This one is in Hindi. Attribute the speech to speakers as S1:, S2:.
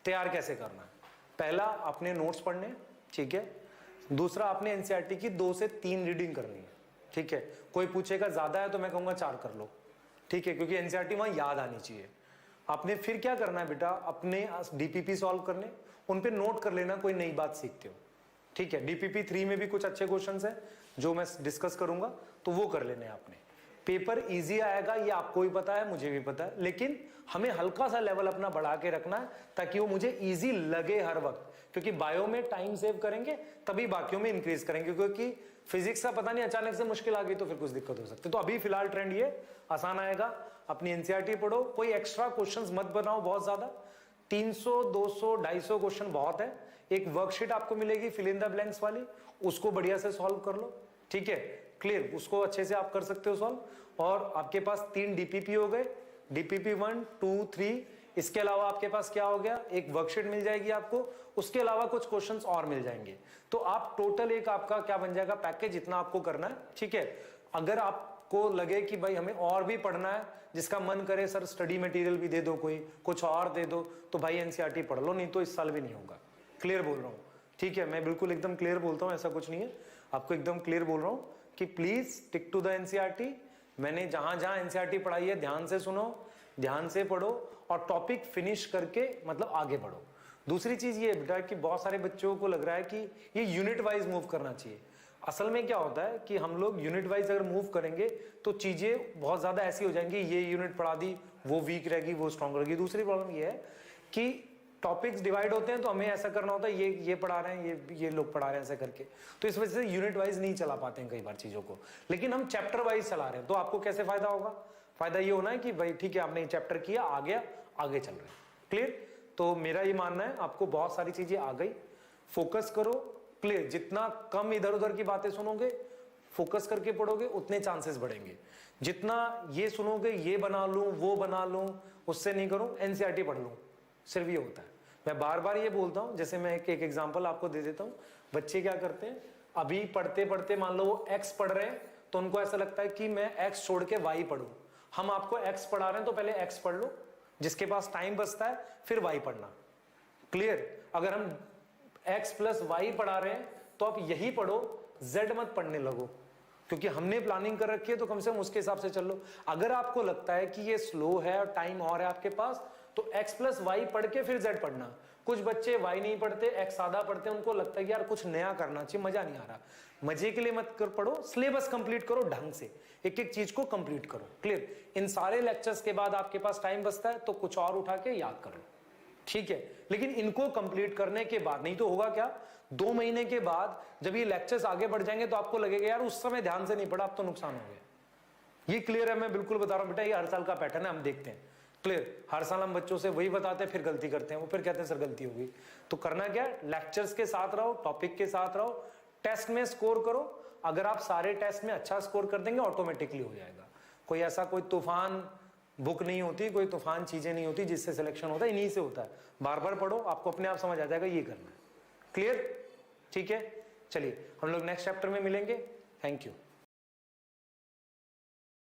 S1: तैयार कैसे करना है? पहला, आपने नोट्स पढ़ने, ठीक है। दूसरा, आपने एनसीईआरटी की 2 से 3 रीडिंग करनी है, ठीक है। कोई पूछेगा ज्यादा है तो मैं कहूंगा 4 कर लो, ठीक है, क्योंकि एनसीईआरटी वहां याद आनी चाहिए। आपने फिर क्या करना है बेटा, अपने डीपीपी सॉल्व करने, उन पे नोट कर लेना, कोई नई बात सीखते हो, ठीक है। डीपीपी 3 में भी कुछ अच्छे क्वेश्चंस हैं जो मैं डिस्कस करूंगा, तो वो कर लेने आपने। पेपर इजी आएगा ये आपको भी पता है, मुझे भी पता है, लेकिन हमें हल्का सा लेवल अपना बढ़ा के रखना है ताकि वो मुझे इजी लगे हर वक्त, क्योंकि बायो में टाइम सेव करेंगे तभी बाकियों में इंक्रीज करेंगे, क्योंकि फिजिक्स का पता नहीं अचानक से मुश्किल आ गई तो फिर कुछ दिक्कत हो सकती है। तो अभी फिलहाल ट्रेंड ये आसान आएगा, अपनी एनसीईआरटी पढ़ो, कोई एक्स्ट्रा क्वेश्चंस मत बनाओ बहुत ज्यादा, 300 200 250 क्वेश्चन बहुत है। एक वर्कशीट आपको मिलेगी फिल इन द ब्लैंक्स वाली, उसको बढ़िया से सॉल्व कर लो, ठीक है, क्लियर, उसको अच्छे से आप कर सकते हो सॉल्व। और आपके पास 3 डीपीपी हो गए, डीपीपी 1 2 3, इसके अलावा आपके पास क्या हो गया, एक वर्कशीट मिल जाएगी आपको, उसके अलावा कुछ क्वेश्चंस और मिल जाएंगे। तो आप टोटल एक आपका क्या बन जाएगा पैकेज, जितना आपको करना है, ठीक है। अगर आपको लगे कि भाई हमें और भी पढ़ना है, जिसका मन करे सर स्टडी मटेरियल भी दे दो, कोई कुछ और दे दो, तो भाई एनसीईआरटी पढ़ लो, नहीं तो इस साल भी नहीं होगा। क्लियर बोल रहा हूँ, ठीक है, मैं बिल्कुल एकदम क्लियर बोलता हूँ, ऐसा कुछ नहीं है, आपको एकदम क्लियर बोल रहा हूँ कि please stick to the NCERT. मैंने जहां जहां एनसीईआरटी पढ़ाई है ध्यान से सुनो, ध्यान से पढ़ो और टॉपिक फिनिश करके मतलब आगे बढ़ो। दूसरी चीज ये बेटा कि बहुत सारे बच्चों को लग रहा है कि ये यूनिट वाइज मूव करना चाहिए। असल में क्या होता है कि हम लोग यूनिट वाइज अगर मूव करेंगे तो चीजें बहुत ज्यादा ऐसी हो जाएंगी, ये यूनिट पढ़ा दी वो वीक रहेगी वो स्ट्रांग रहेगी। दूसरी प्रॉब्लम ये है कि टॉपिक्स डिवाइड होते हैं तो हमें ऐसा करना होता है, ये पढ़ा रहे हैं, ये लोग पढ़ा रहे हैं ऐसा करके, तो इस वजह से यूनिट वाइज नहीं चला पाते हैं कई बार चीजों को। लेकिन हम चैप्टर वाइज चला रहे हैं, तो आपको कैसे फायदा होगा, फायदा ये होना है कि भाई ठीक है आपने चैप्टर किया, आ गया, आगे चल रहे हैं। क्लियर? तो मेरा ये मानना है आपको बहुत सारी चीजें आ गई, फोकस करो। क्लियर? जितना कम इधर उधर की बातें सुनोगे, फोकस करके पढ़ोगे, उतने चांसेस बढ़ेंगे। जितना ये सुनोगे ये बना लूं वो बना लूं, उससे नहीं करूं, एनसीईआरटी पढ़ लूं, सिर्फ ये होता है। मैं बार बार ये बोलता हूं, जैसे मैं एक एग्जांपल आपको दे देता हूं। बच्चे क्या करते हैं, अभी पढ़ते पढ़ते मान लो वो एक्स पढ़ रहे हैं, तो उनको ऐसा लगता है कि मैं एक्स छोड़ के वाई पढ़ूं। हम आपको एक्स पढ़ा रहे हैं तो पहले एक्स पढ़ लो, जिसके पास टाइम बचता है फिर वाई पढ़ना। क्लियर? अगर हम एक्स प्लस वाई पढ़ा रहे हैं तो आप यही पढ़ो, जेड मत पढ़ने लगो, क्योंकि हमने प्लानिंग कर रखी है तो कम से कम उसके हिसाब से चल लो। अगर आपको लगता है कि ये स्लो है और टाइम और है आपके पास, तो x प्लस वाई पढ़ के फिर z पढ़ना। कुछ बच्चे y नहीं पढ़ते, x सादा पढ़ते हैं, उनको लगता है कि यार कुछ नया करना चाहिए, मजा नहीं आ रहा। मजे के लिए मत कर पढ़ो, सिलेबस कंप्लीट करो ढंग से, एक एक चीज को कंप्लीट करो। क्लियर? इन सारे लेक्चर्स के बाद आपके पास टाइम बचता है तो कुछ और उठा के याद कर लो, ठीक है। लेकिन इनको कंप्लीट करने के बाद, नहीं तो होगा क्या, 2 महीने के बाद जब ये लेक्चर्स आगे बढ़ जाएंगे तो आपको लगेगा यार उस समय ध्यान से नहीं पढ़ा, अब तो नुकसान हो गया। ये क्लियर है? मैं बिल्कुल बता रहा हूं बेटा, ये हर साल का पैटर्न है, हम देखते हैं। क्लियर? हर साल हम बच्चों से वही बताते हैं, फिर गलती करते हैं, वो फिर कहते हैं सर गलती होगी। तो करना क्या, लेक्चर्स के साथ रहो, टॉपिक के साथ रहो, टेस्ट में स्कोर करो। अगर आप सारे टेस्ट में अच्छा स्कोर कर देंगे ऑटोमेटिकली हो जाएगा। कोई ऐसा कोई तूफान बुक नहीं होती, कोई तूफान चीजें नहीं होती जिससे सिलेक्शन होता है, इन्हीं से होता है। बार बार पढ़ो, आपको अपने आप समझ आ जाएगा ये करना है। क्लियर? ठीक है, चलिए हम लोग नेक्स्ट चैप्टर में मिलेंगे। Thank you.